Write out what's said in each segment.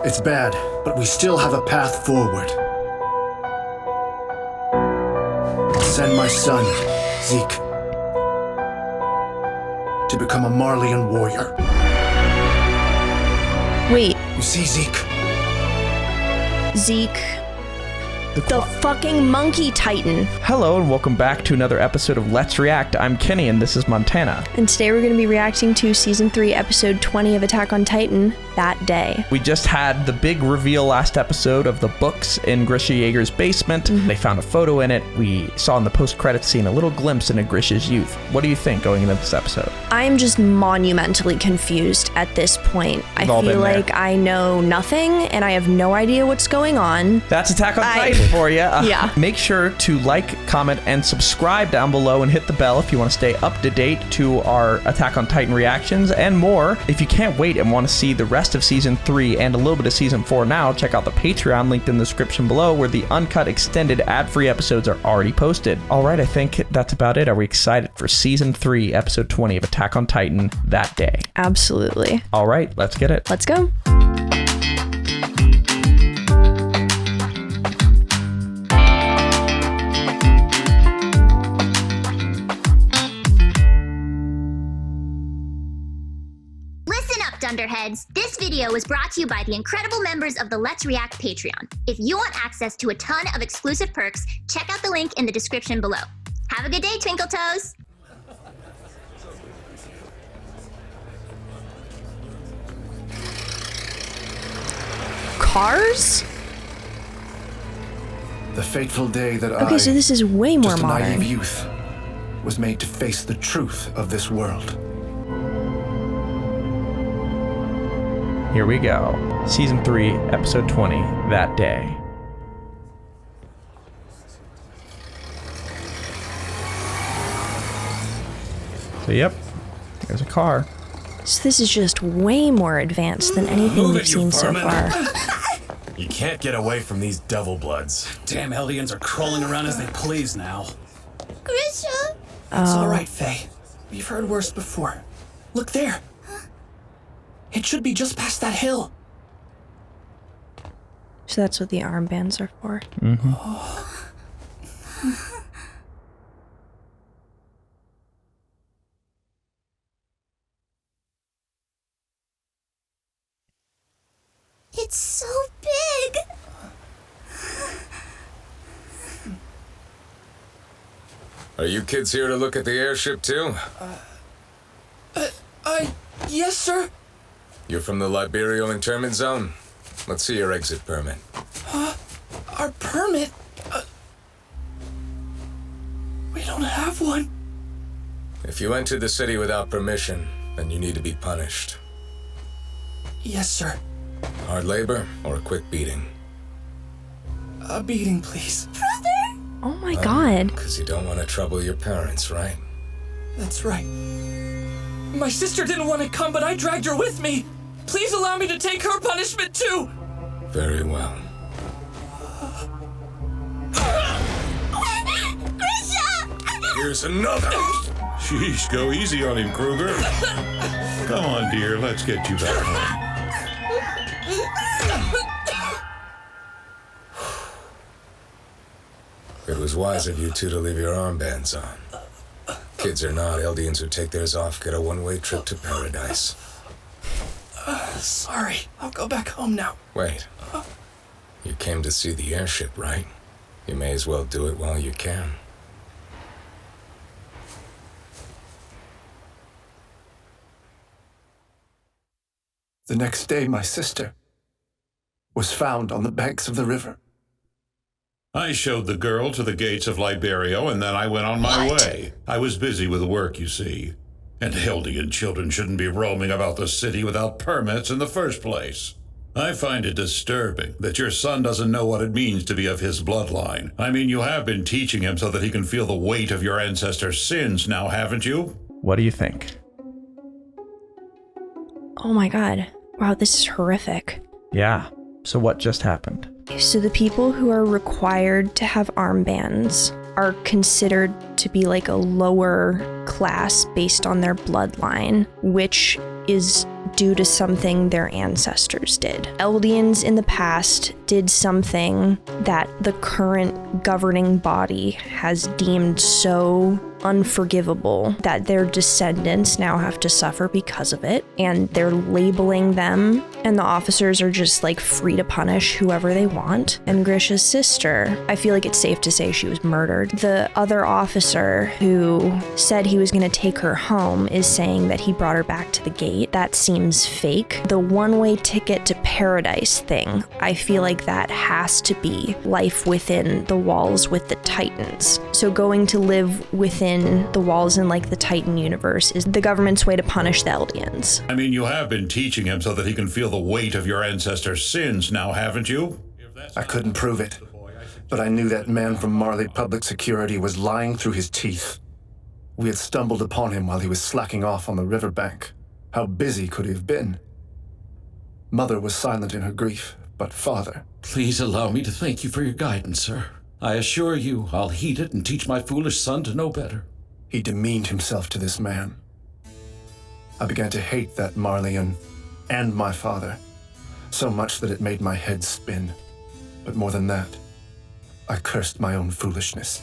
It's bad, but we still have a path forward. I'll send my son, Zeke, to become a Marleyan warrior. Wait. You see, Zeke? Zeke. The fucking monkey titan. Hello and welcome back to another episode of Let's React. I'm Kenny and this is Montana. And today we're going to be reacting to Season 3, Episode 20 of Attack on Titan, That Day. We just had the big reveal last episode of the books in Grisha Yeager's basement. They found a photo in it. We saw in the post-credits scene a little glimpse into Grisha's youth. What do you think going into this episode? I'm just monumentally confused at this point. I feel like I know nothing and I have no idea what's going on. That's Attack on Titan for you. Yeah. Make sure to like, comment, and subscribe down below and hit the bell if you want to stay up to date to our Attack on Titan reactions and more. If you can't wait and want to see the rest of Season 3 and a little bit of Season 4 now, check out the Patreon linked in the description below where the uncut, extended, ad-free episodes are already posted. All right, I think that's about it. Are we excited for Season 3, Episode 20 of Attack on Titan, That Day? Absolutely. All right, let's get it. Let's go. Dunderheads, this video was brought to you by the incredible members of the Let's React Patreon. If you want access to a ton of exclusive perks, check out the link in the description below. Have a good day, Twinkle Toes! Cars? The fateful day that Okay, so this is way more just a modern. naive youth, was made to face the truth of this world. Here we go. Season 3, Episode 20, That Day. So, yep, there's a car. So this is just way more advanced than anything we've seen so far. You can't get away from these devil bloods. Damn Eldians are crawling around as they please now. Grisha! It's all right, Faye. We've heard worse before. Look there. It should be just past that hill. So that's what the armbands are for. It's so big! Are you kids here to look at the airship too? Yes, sir. You're from the Liberial internment zone? Let's see your exit permit. Our permit? We don't have one. If you entered the city without permission, then you need to be punished. Yes, sir. Hard labor or a quick beating? A beating, please. Brother! Oh my god. Because you don't want to trouble your parents, right? That's right. My sister didn't want to come, but I dragged her with me. Please allow me to take her punishment too. Very well. Grisha! Here's another. Sheesh, go easy on him, Kruger. Come on, dear, let's get you back home. It was wise of you two to leave your armbands on. Kids or not, Eldians who take theirs off get a one-way trip to paradise. Sorry. I'll go back home now. Wait. You came to see the airship, right? You may as well do it while you can. The next day, my sister was found on the banks of the river. I showed the girl to the gates of Liberio, and then I went on my way. I was busy with work, you see. And Eldian children shouldn't be roaming about the city without permits in the first place. I find it disturbing that your son doesn't know what it means to be of his bloodline. I mean, you have been teaching him so that he can feel the weight of your ancestors' sins now, haven't you? What do you think? Oh my god. Wow, this is horrific. Yeah. So what just happened? So the people who are required to have armbands are considered to be like a lower class based on their bloodline, which is due to something their ancestors did. Eldians in the past did something that the current governing body has deemed so unforgivable that their descendants now have to suffer because of it, and they're labeling them, and the officers are just like free to punish whoever they want. And Grisha's sister, I feel like it's safe to say she was murdered. The other officer who said he was going to take her home is saying that he brought her back to the gate. That seems fake. The one-way ticket to paradise thing, I feel like that has to be life within the walls with the Titans. So going to live within the walls in like the Titan universe is the government's way to punish the Eldians. I mean, you have been teaching him so that he can feel the weight of your ancestors' sins now, haven't you? I couldn't prove it, but I knew that man from Marley Public Security was lying through his teeth. We had stumbled upon him while he was slacking off on the riverbank. How busy could he have been? Mother was silent in her grief, but father... Please allow me to thank you for your guidance, sir. I assure you, I'll heed it and teach my foolish son to know better. He demeaned himself to this man. I began to hate that Marleyan and my father, so much that it made my head spin. But more than that, I cursed my own foolishness.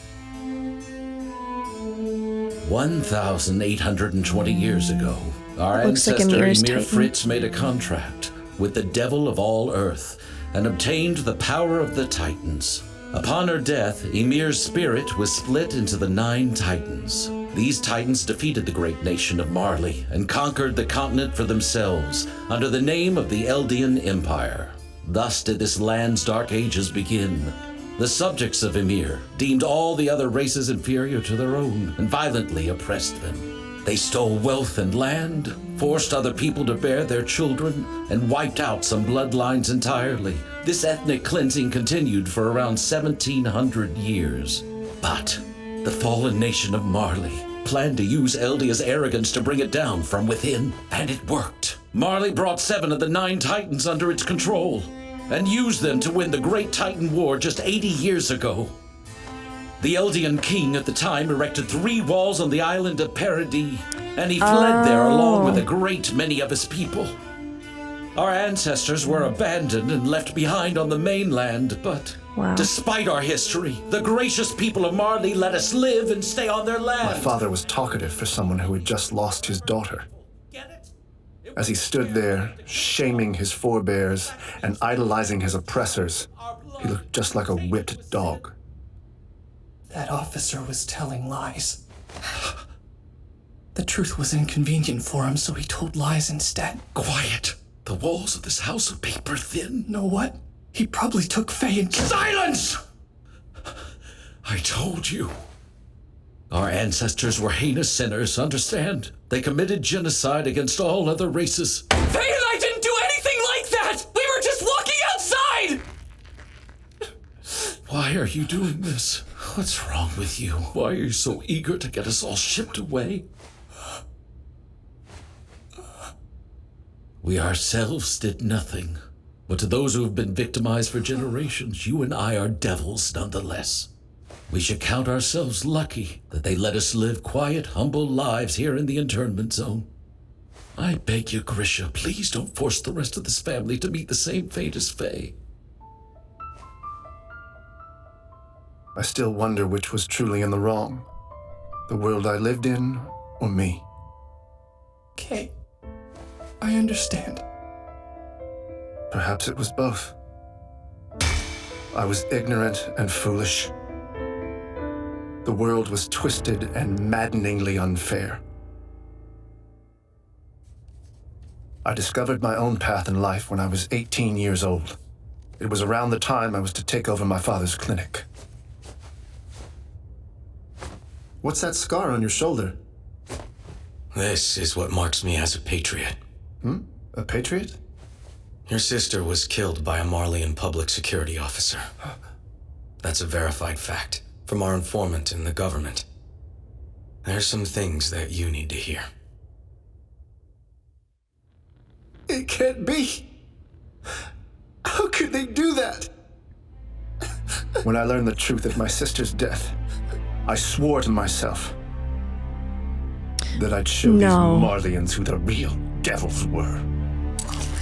1,820 years ago, our Looks like ancestor Ymir's Ymir Titan. Fritz made a contract with the devil of all earth and obtained the power of the Titans. Upon her death, Ymir's spirit was split into the 9 Titans. These Titans defeated the great nation of Marley and conquered the continent for themselves under the name of the Eldian Empire. Thus did this land's dark ages begin. The subjects of Ymir deemed all the other races inferior to their own and violently oppressed them. They stole wealth and land, forced other people to bear their children, and wiped out some bloodlines entirely. This ethnic cleansing continued for around 1,700 years. But the fallen nation of Marley planned to use Eldia's arrogance to bring it down from within, and it worked. Marley brought 7 of the 9 Titans under its control and used them to win the Great Titan War just 80 years ago. The Eldian king at the time erected 3 walls on the island of Paradis, and he fled there along with a great many of his people. Our ancestors were abandoned and left behind on the mainland, but despite our history, the gracious people of Marley let us live and stay on their land. My father was talkative for someone who had just lost his daughter. As he stood there, shaming his forebears and idolizing his oppressors, he looked just like a whipped dog. That officer was telling lies. The truth was inconvenient for him, so he told lies instead. Quiet. The walls of this house are paper thin. Know what? He probably took Faye and... Silence! I told you. Our ancestors were heinous sinners, understand? They committed genocide against all other races. Faye and I didn't do anything like that! We were just walking outside! Why are you doing this? What's wrong with you? Why are you so eager to get us all shipped away? We ourselves did nothing. But to those who have been victimized for generations, you and I are devils nonetheless. We should count ourselves lucky that they let us live quiet, humble lives here in the internment zone. I beg you, Grisha, please don't force the rest of this family to meet the same fate as Faye. I still wonder which was truly in the wrong. The world I lived in, or me. Okay, I understand. Perhaps it was both. I was ignorant and foolish. The world was twisted and maddeningly unfair. I discovered my own path in life when I was 18 years old. It was around the time I was to take over my father's clinic. What's that scar on your shoulder? This is what marks me as a patriot. A patriot? Your sister was killed by a Marleyan public security officer. That's a verified fact from our informant in the government. There's some things that you need to hear. It can't be. How could they do that? When I learned the truth of my sister's death, I swore to myself that I'd show these Marleyans who the real devils were.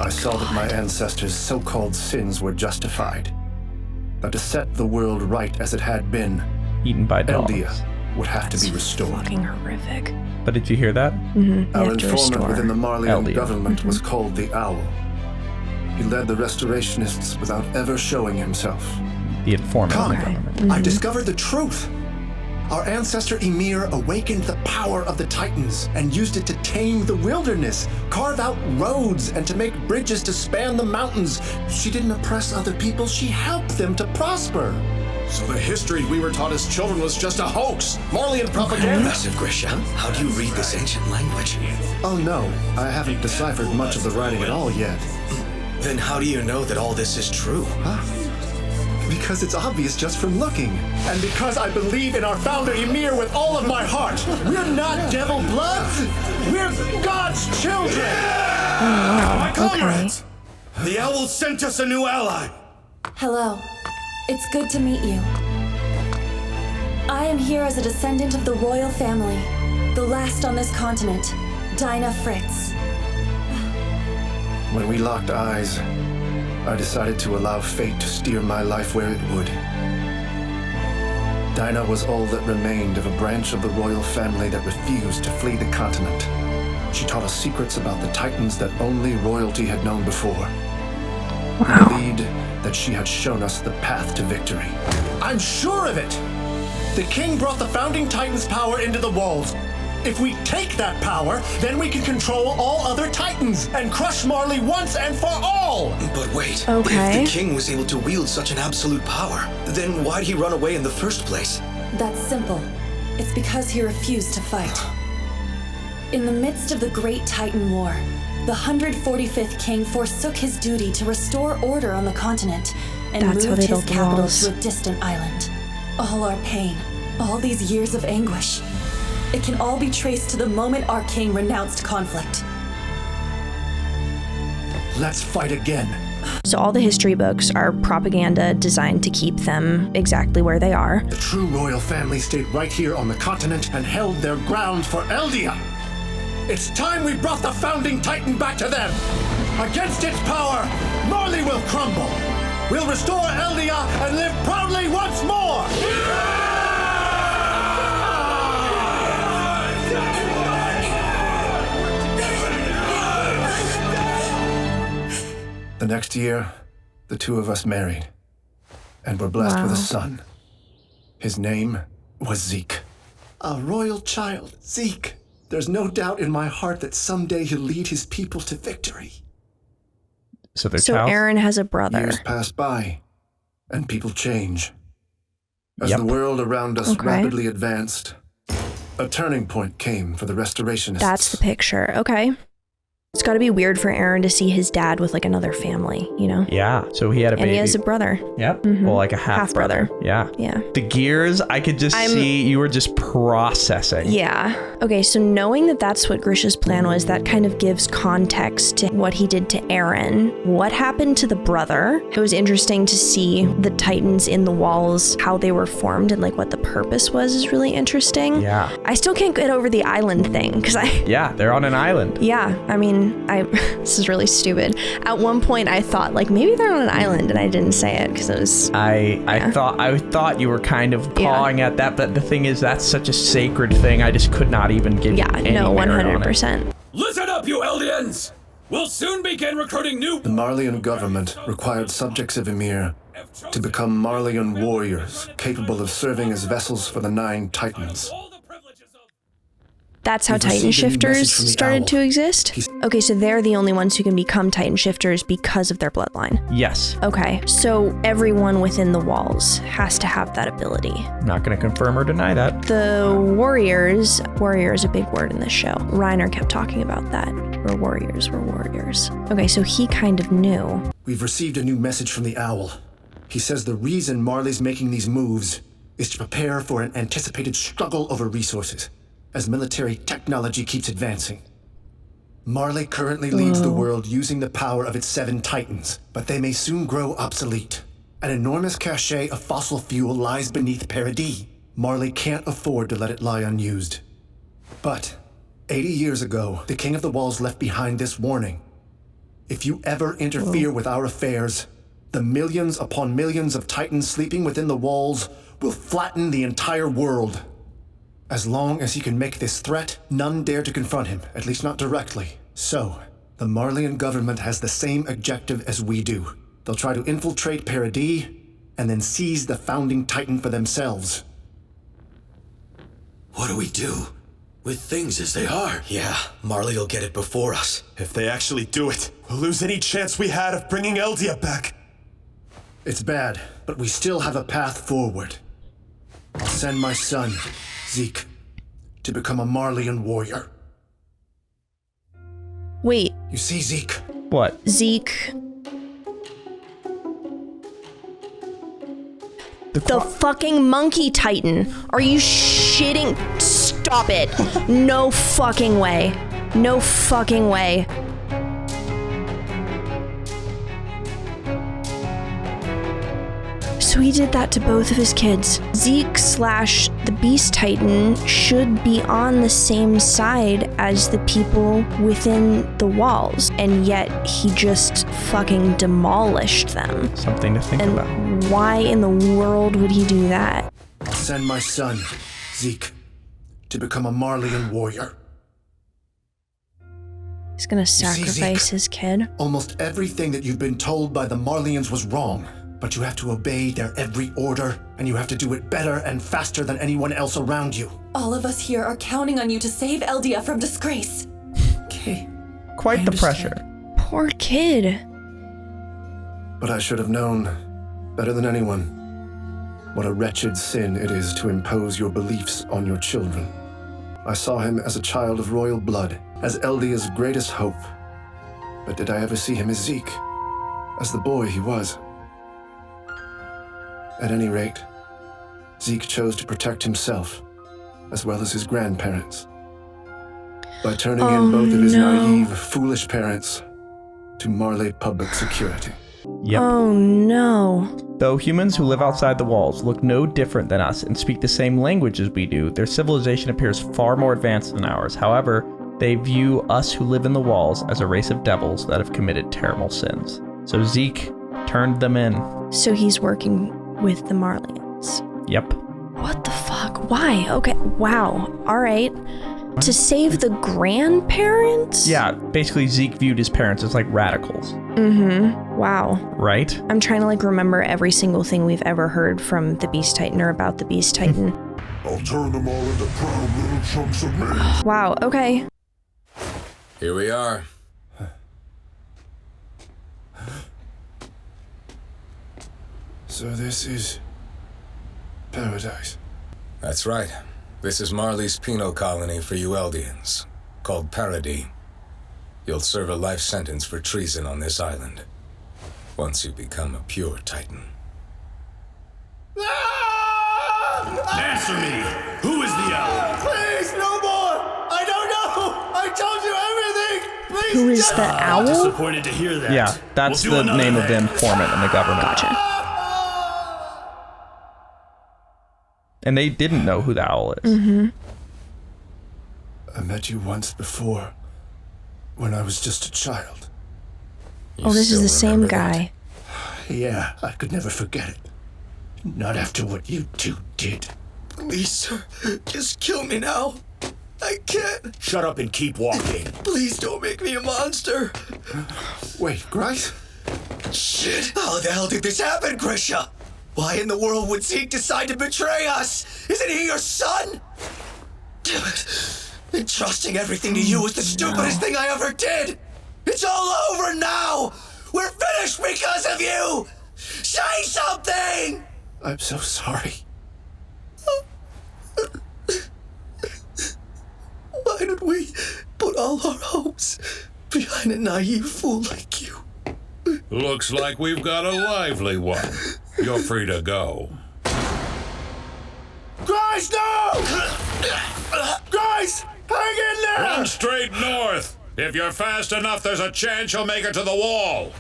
I saw that my ancestors' so-called sins were justified. That to set the world right as it had been, Eaten by dogs. Eldia would have to be restored. Fucking horrific. But did you hear that? Mm-hmm. Our informant within the Marleyan Eldia. government was called the Owl. He led the restorationists without ever showing himself. The informant of the Come, government. I've discovered the truth. Our ancestor Ymir awakened the power of the Titans and used it to tame the wilderness, carve out roads, and to make bridges to span the mountains. She didn't oppress other people, she helped them to prosper. So the history we were taught as children was just a hoax, Marleyan propaganda. Massive Grisha, how do you read this ancient language? Oh no, I haven't deciphered much of the writing at all yet. Then how do you know that all this is true? Huh? Because it's obvious just from looking. And because I believe in our founder Ymir with all of my heart. We're not devil bloods, we're God's children! My comrades! The Owl sent us a new ally! Hello. It's good to meet you. I am here as a descendant of the royal family, the last on this continent, Dinah Fritz. When we locked eyes, I decided to allow fate to steer my life where it would. Dinah was all that remained of a branch of the royal family that refused to flee the continent. She taught us secrets about the Titans that only royalty had known before. Wow. We believed that she had shown us the path to victory. I'm sure of it! The king brought the founding Titans' power into the walls. If we take that power, then we can control all other Titans and crush Marley once and for all! But wait, Okay. if the king was able to wield such an absolute power, then why'd he run away in the first place? That's simple. It's because he refused to fight. In the midst of the Great Titan War, the 145th king forsook his duty to restore order on the continent and That's how moved they his built the capital walls. to a distant island. All our pain, all these years of anguish, it can all be traced to the moment our king renounced conflict. Let's fight again. So all the history books are propaganda designed to keep them exactly where they are. The true royal family stayed right here on the continent and held their ground for Eldia. It's time we brought the founding Titan back to them. Against its power, Marley will crumble. We'll restore Eldia and live proudly once more. The next year, the two of us married, and were blessed with a Wow. son. His name was Zeke. A royal child, Zeke. There's no doubt in my heart that someday he'll lead his people to victory. So their So child. Aaron has a brother. Years pass by, and people change. As Yep. the world around us Okay. rapidly advanced, a turning point came for the restorationists. That's the picture. Okay. It's got to be weird for Aaron to see his dad with like another family, you know? Yeah. So he had a baby. And he has a brother. Yep. Mhm. Well, like a half brother. Half-brother. Yeah. Yeah. The gears, I could just see you were just processing. Yeah. Okay, so knowing that that's what Grisha's plan was, that kind of gives context to what he did to Aaron. What happened to the brother? It was interesting to see the Titans in the walls, how they were formed and like what the purpose was is really interesting. Yeah. I still can't get over the island thing because Yeah, they're on an island. yeah, I mean, this is really stupid. At one point I thought like maybe they're on an island and I didn't say it because it was I thought you were kind of pawing at that, but the thing is that's such a sacred thing. I just could not even give any merit on it. 100%. Listen up, you Eldians! We'll soon begin recruiting new... The Marleyan government required subjects of Ymir to become Marleyan warriors capable of serving as vessels for the 9 Titans. That's how We've Titan received a new shifters message from the started Owl. to exist? Okay, so they're the only ones who can become Titan shifters because of their bloodline. Yes. Okay, so everyone within the walls has to have that ability. Not going to confirm or deny that. The warriors is a big word in this show. Reiner kept talking about that. We're warriors. Okay, so he kind of knew. We've received a new message from the Owl. He says the reason Marley's making these moves is to prepare for an anticipated struggle over resources, as military technology keeps advancing. Marley currently leads the world using the power of its 7 Titans, but they may soon grow obsolete. An enormous cache of fossil fuel lies beneath Paradis. Marley can't afford to let it lie unused. But 80 years ago, the King of the Walls left behind this warning. If you ever interfere with our affairs, the millions upon millions of Titans sleeping within the walls will flatten the entire world. As long as he can make this threat, none dare to confront him, at least not directly. So, the Marleyan government has the same objective as we do. They'll try to infiltrate Paradis, and then seize the founding Titan for themselves. What do we do? With things as they are? Yeah, Marley will get it before us. If they actually do it, we'll lose any chance we had of bringing Eldia back. It's bad, but we still have a path forward. I'll send my son, Zeke, to become a Marleyan warrior. Wait. You see, Zeke? What? Zeke. The fucking monkey titan. Are you shitting? Stop it. No fucking way. No fucking way. So he did that to both of his kids. Zeke / the Beast Titan should be on the same side as the people within the walls, and yet he just fucking demolished them. Something to think about. Why in the world would he do that? I'll send my son, Zeke, to become a Marleyan warrior. He's gonna sacrifice his kid? Almost everything that you've been told by the Marleyans was wrong. But you have to obey their every order, and you have to do it better and faster than anyone else around you. All of us here are counting on you to save Eldia from disgrace. Okay. Quite the pressure. Poor kid. But I should have known, better than anyone, what a wretched sin it is to impose your beliefs on your children. I saw him as a child of royal blood, as Eldia's greatest hope. But did I ever see him as Zeke? As the boy he was? At any rate, Zeke chose to protect himself, as well as his grandparents, by turning in both of his naive, foolish parents to Marley public security. Yep. Oh no. Though humans who live outside the walls look no different than us and speak the same language as we do, their civilization appears far more advanced than ours. However, they view us who live in the walls as a race of devils that have committed terrible sins. So Zeke turned them in. So he's working with the Marleyans. Yep. What the fuck? Why? Okay, wow. Alright. To save the grandparents? Yeah, basically Zeke viewed his parents as like radicals. Mm-hmm. Wow. Right? I'm trying to like remember every single thing we've ever heard from the Beast Titan or about the Beast Titan. I'll turn them all into proud little chunks of meat. Wow, okay. Here we are. So this is paradise. That's right. This is Marley's penal colony for you Eldians, called Paradis. You'll serve a life sentence for treason on this island, once you become a pure Titan. Answer me! Who is the owl? Please, no more! I don't know! I told you everything! Please, Who is the owl? Disappointed to hear that. Yeah, that's the name of the informant in the government. Gotcha. And they didn't know who the owl is. Mm-hmm. I met you once before, when I was just a child. Oh, this is the same guy. Yeah, I could never forget it. Not after what you two did. Please, sir, just kill me now. I can't. Shut up and keep walking. Please don't make me a monster. Wait, Grisha? Shit! How the hell did this happen, Grisha? Why in the world would Zeke decide to betray us? Isn't he your son? Damn it. Entrusting everything to you was the stupidest thing I ever did. It's all over now. We're finished because of you. Say something. I'm so sorry. Why did we put all our hopes behind a naive fool like you? Looks like we've got a lively one. You're free to go. Grisha, no! Grisha, hang in there! Run straight north. If you're fast enough, there's a chance you'll make it to the wall.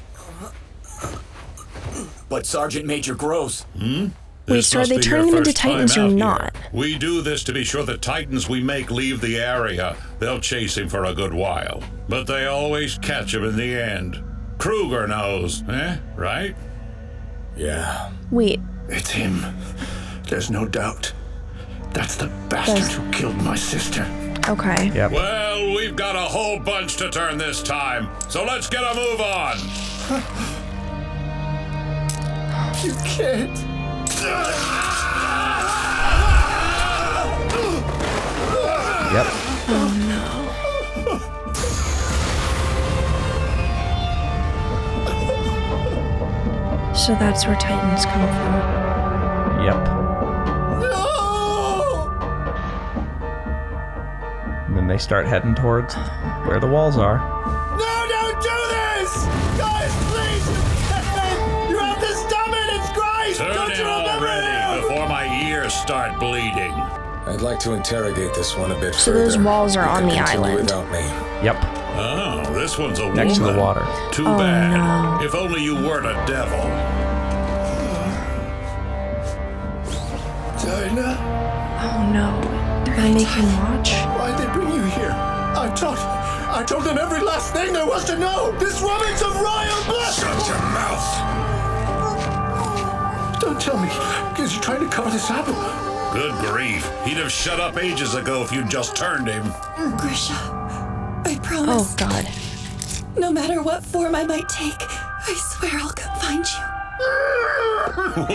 But Sergeant Major Gross. Wait, so are they turning them into Titans or not? We do this to be sure the Titans we make leave the area. They'll chase him for a good while, but they always catch him in the end. Kruger knows, right? Yeah. Wait, It's him. There's no doubt. That's the bastard who killed my sister. okay. Yep. Well, we've got a whole bunch to turn this time, so let's get a move on. You can't. Yep. Oh no. So that's where Titans come from. Yep. And then they start heading towards where the walls are. No, don't do this! Guys, please! You have to stop it! It's Christ! Turn Don't in you remember already him? before my ears start bleeding. I'd like to interrogate this one a bit So further. those walls are You on can the continue island. Without me. Yep. Oh, this one's a Next to woman. the water. Too Oh, bad. no. If only you weren't a devil. Dinah, Oh no. They're gonna make him watch? why'd they bring you here? I told them every last thing there was to know. This woman's of royal blood. Shut your mouth! Don't tell me, because you're trying to cover this up. Good grief. He'd have shut up ages ago if you'd just turned him. Grisha, I Oh promise. god. No matter what form I might take, I swear I'll come find you.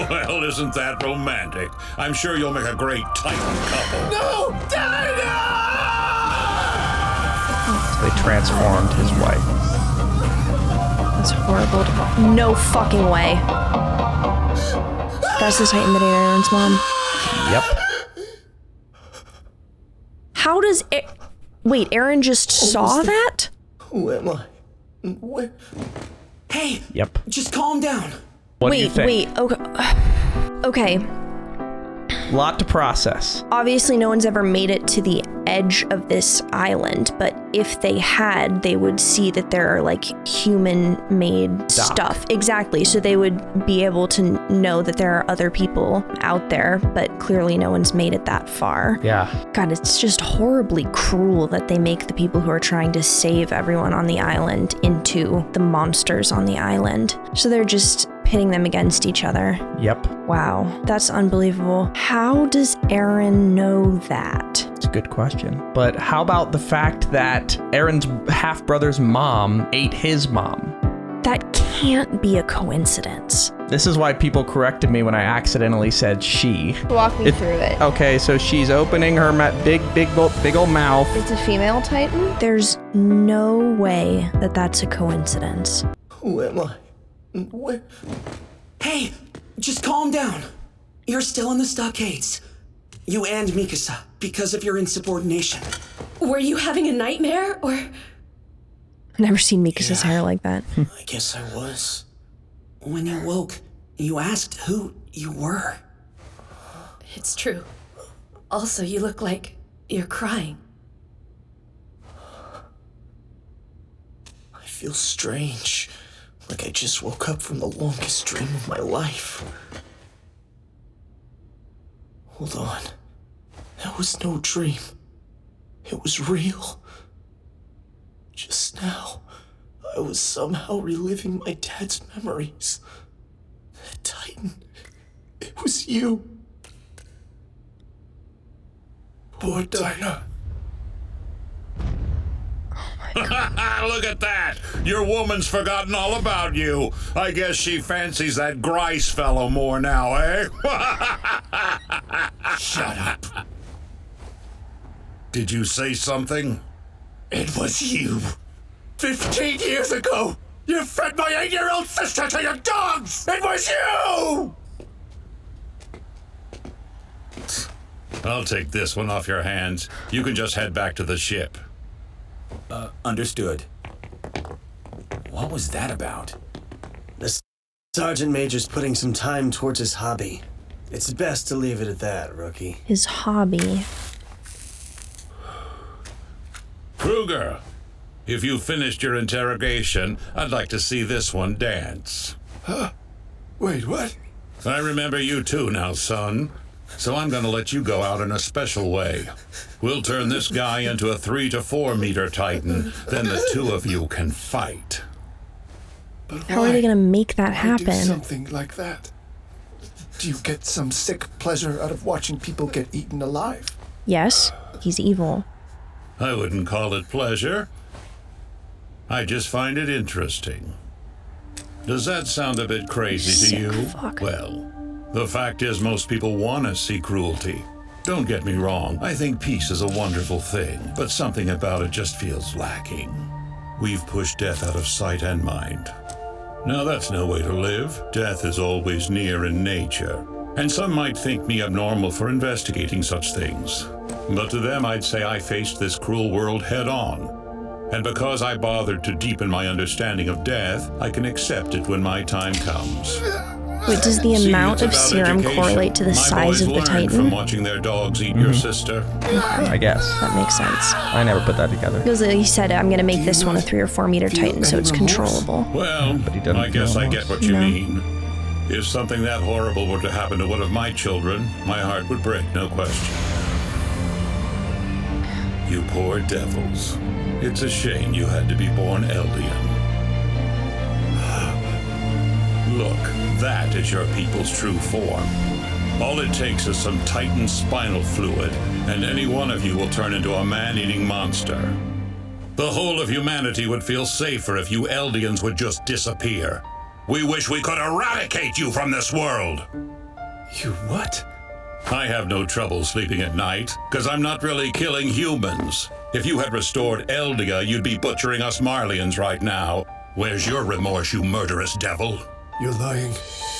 Well, isn't that romantic? I'm sure you'll make a great Titan couple. No, Dinah! So they transformed his wife. That's horrible to No fucking way. That's the Titan that ate Aaron's mom. Yep. How does Wait, Aaron just saw that? Who am I? Where? Hey, Yep. just calm down. What do you think? Wait, okay. Okay. Lot to process. Obviously, no one's ever made it to the edge of this island, but if they had, they would see that there are like human-made stuff. Exactly. So they would be able to know that there are other people out there, but clearly no one's made it that far. Yeah. God, it's just horribly cruel that they make the people who are trying to save everyone on the island into the monsters on the island. So they're just pitting them against each other. Yep. Wow, that's unbelievable. How does Aaron know that? It's a good question. But how about the fact that Aaron's half-brother's mom ate his mom? That can't be a coincidence. This is why people corrected me when I accidentally said she. Walk me through it. Okay, so she's opening her big old mouth. It's a female Titan? There's no way that that's a coincidence. Who am I? Where? Hey, just calm down. You're still in the stockades. You and Mikasa, because of your insubordination. Were you having a nightmare, or? I've never seen Mikasa's hair like that. I guess I was. When you woke, you asked who you were. It's true. Also, you look like you're crying. I feel strange. Like I just woke up from the longest dream of my life. Hold on. That was no dream. It was real. Just now, I was somehow reliving my dad's memories. That Titan, it was you. Poor Dinah. Look at that! Your woman's forgotten all about you. I guess she fancies that Grice fellow more now, eh? Shut up. Did you say something? It was you. 15 years ago, you fed my 8-year-old sister to your dogs! It was you! I'll take this one off your hands. You can just head back to the ship. Understood. What was that about? The Sergeant Major's putting some time towards his hobby. It's best to leave it at that, rookie. His hobby. Kruger, if you finished your interrogation, I'd like to see this one dance. Huh? Wait, what? I remember you too now, son. So I'm gonna let you go out in a special way. We'll turn this guy into a 3 to 4 meter Titan, then the two of you can fight. But How are they going to make that Why happen? do something like that? Do you get some sick pleasure out of watching people get eaten alive? Yes, he's evil. I wouldn't call it pleasure. I just find it interesting. Does that sound a bit crazy to you? Fuck. Well, the fact is most people want to see cruelty. Don't get me wrong, I think peace is a wonderful thing, but something about it just feels lacking. We've pushed death out of sight and mind. Now that's no way to live. Death is always near in nature. And some might think me abnormal for investigating such things. But to them I'd say I faced this cruel world head on. And because I bothered to deepen my understanding of death, I can accept it when my time comes. Wait, does the amount of serum correlate to the size of the Titan? From watching their dogs eat your sister. I guess. That makes sense. I never put that together. Because he said, I'm going to make this one a 3 or 4 meter Titan so it's controllable. Well, I guess I get what you mean. If something that horrible were to happen to one of my children, my heart would break, no question. You poor devils. It's a shame you had to be born Eldian. Look, that is your people's true form. All it takes is some Titan spinal fluid, and any one of you will turn into a man-eating monster. The whole of humanity would feel safer if you Eldians would just disappear. We wish we could eradicate you from this world. You what? I have no trouble sleeping at night, because I'm not really killing humans. If you had restored Eldia, you'd be butchering us Marleyans right now. Where's your remorse, you murderous devil? You're lying.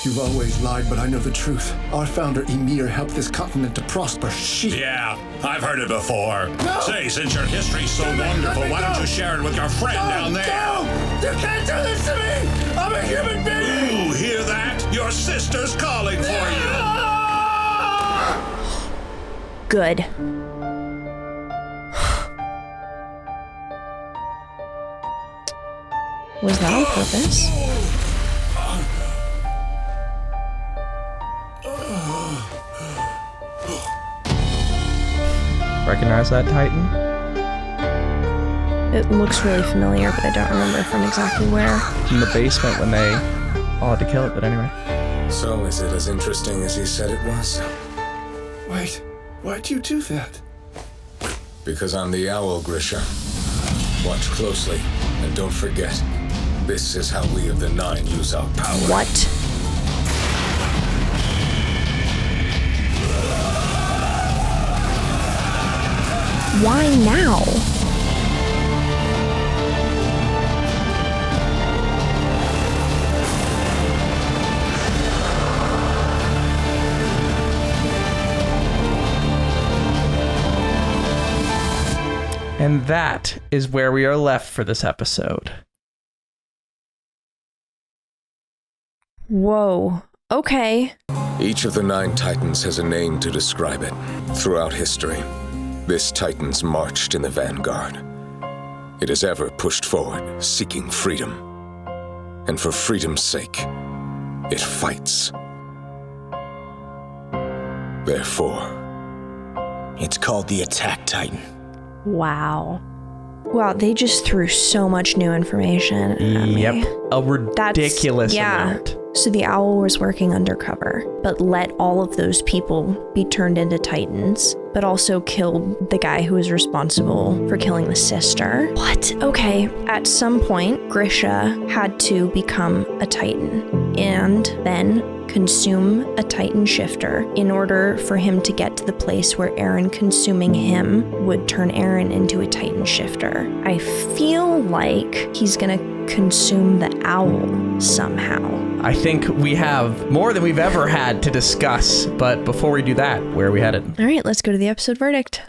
You've always lied, but I know the truth. Our founder, Ymir, helped this continent to prosper. Yeah, I've heard it before. No! Say, since your history's so wonderful, why don't you share it with your friend down there? No! You can't do this to me! I'm a human being! Ooh, hear that? Your sister's calling for you! Good. Was that on purpose? Recognize that Titan? It looks really familiar, but I don't remember from exactly where. In the basement when they all had to kill it, but anyway. So is it as interesting as he said it was? Wait, why'd you do that? Because I'm the owl, Grisha. Watch closely, and don't forget, this is how we of the Nine use our power. What? Why now? And that is where we are left for this episode. Whoa. Okay. Each of the 9 Titans has a name to describe it. Throughout history, this Titan's marched in the vanguard. It has ever pushed forward, seeking freedom. And for freedom's sake, it fights. Therefore, it's called the Attack Titan. Wow. Wow, they just threw so much new information at me. Yep. A ridiculous amount. So the owl was working undercover, but let all of those people be turned into Titans, but also killed the guy who was responsible for killing the sister. What? Okay. At some point, Grisha had to become a Titan and then consume a Titan shifter in order for him to get to the place where Eren consuming him would turn Eren into a Titan shifter. I feel like he's gonna consume the owl somehow. I think we have more than we've ever had to discuss, but before we do that, where are we headed? All right, let's go to the episode verdict.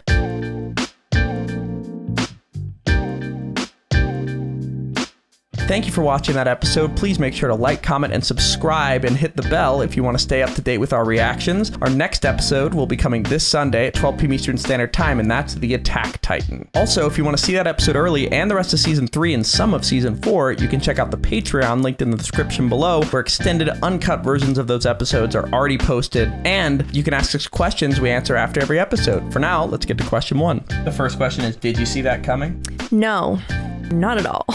Thank you for watching that episode. Please make sure to like, comment, and subscribe, and hit the bell if you want to stay up to date with our reactions. Our next episode will be coming this Sunday at 12 p.m. Eastern Standard Time, and that's the Attack Titan. Also, if you want to see that episode early and the rest of Season 3 and some of Season 4, you can check out the Patreon linked in the description below, where extended, uncut versions of those episodes are already posted, and you can ask us questions we answer after every episode. For now, let's get to question 1. The first question is, did you see that coming? No, not at all.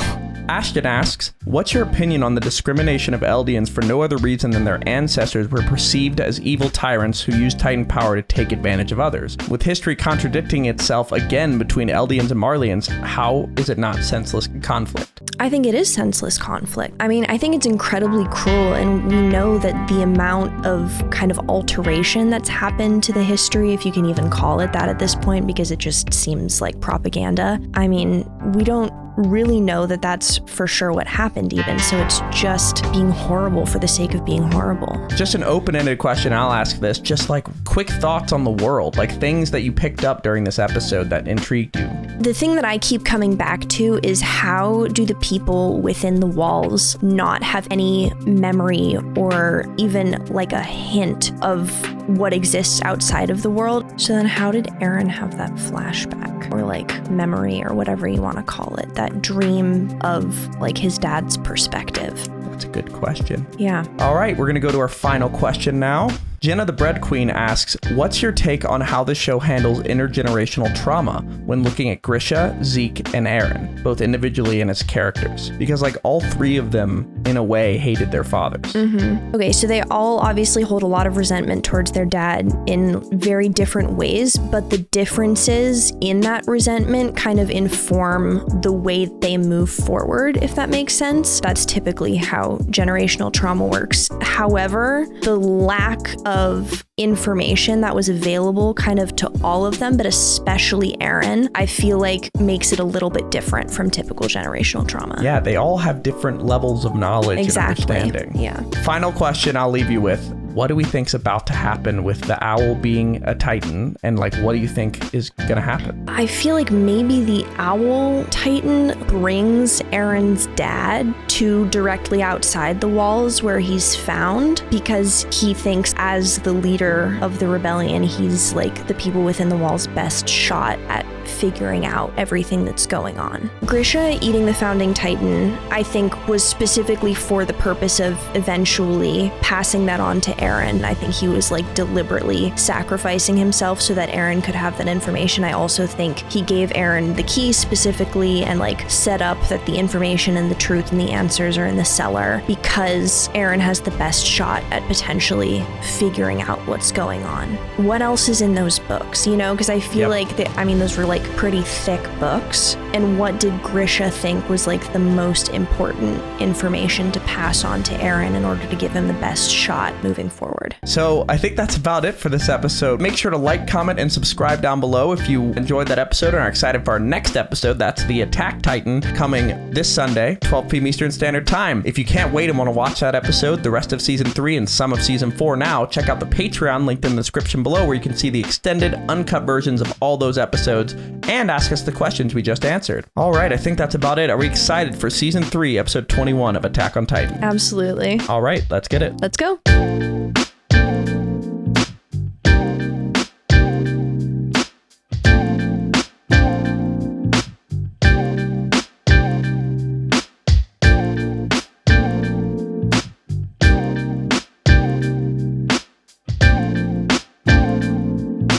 Ashton asks, what's your opinion on the discrimination of Eldians for no other reason than their ancestors were perceived as evil tyrants who used Titan power to take advantage of others? With history contradicting itself again between Eldians and Marleyans, how is it not senseless conflict? I think it is senseless conflict. I mean, I think it's incredibly cruel, and we know that the amount of kind of alteration that's happened to the history, if you can even call it that at this point, because it just seems like propaganda. I mean, we don't really know that that's for sure what happened even, so it's just being horrible for the sake of being horrible. Just an open-ended question, I'll ask this, just like quick thoughts on the world, like things that you picked up during this episode that intrigued you. The thing that I keep coming back to is how do the people within the walls not have any memory or even like a hint of what exists outside of the world? So then how did Eren have that flashback or like memory or whatever you want to call it, that dream of like his dad's perspective? That's a good question. Yeah. All right, we're going to go to our final question now. Jenna the Bread Queen asks, what's your take on how the show handles intergenerational trauma when looking at Grisha, Zeke, and Eren, both individually and as characters? Because like all three of them, in a way, hated their fathers. Mm-hmm. Okay, so they all obviously hold a lot of resentment towards their dad in very different ways, but the differences in that resentment kind of inform the way they move forward, if that makes sense. That's typically how generational trauma works. However, the lack of information that was available kind of to all of them, but especially Eren, I feel like makes it a little bit different from typical generational trauma. Yeah, they all have different levels of knowledge and understanding. Yeah. Final question I'll leave you with. What do we think's about to happen with the owl being a Titan? And like, what do you think is gonna happen? I feel like maybe the owl Titan brings Eren's dad to directly outside the walls where he's found, because he thinks as the leader of the rebellion, he's like the people within the walls' best shot at figuring out everything that's going on. Grisha eating the founding Titan, I think, was specifically for the purpose of eventually passing that on to Eren. I think he was like deliberately sacrificing himself so that Eren could have that information. I also think he gave Eren the key specifically and like set up that the information and the truth and the answers are in the cellar because Eren has the best shot at potentially figuring out what's going on. What else is in those books, you know? Because I feel like, those were like pretty thick books. And what did Grisha think was like the most important information to pass on to Eren in order to give him the best shot moving forward? So I think that's about it for this episode. Make sure to like, comment, and subscribe down below if you enjoyed that episode and are excited for our next episode. That's the Attack Titan, coming this Sunday, 12 p.m. Eastern Standard Time. If you can't wait and want to watch that episode, the rest of Season 3 and some of Season 4 now, check out the Patreon linked in the description below where you can see the extended, uncut versions of all those episodes and ask us the questions we just answered. All right, I think that's about it. Are we excited for Season 3, Episode 21 of Attack on Titan? Absolutely. All right, let's get it. Let's go.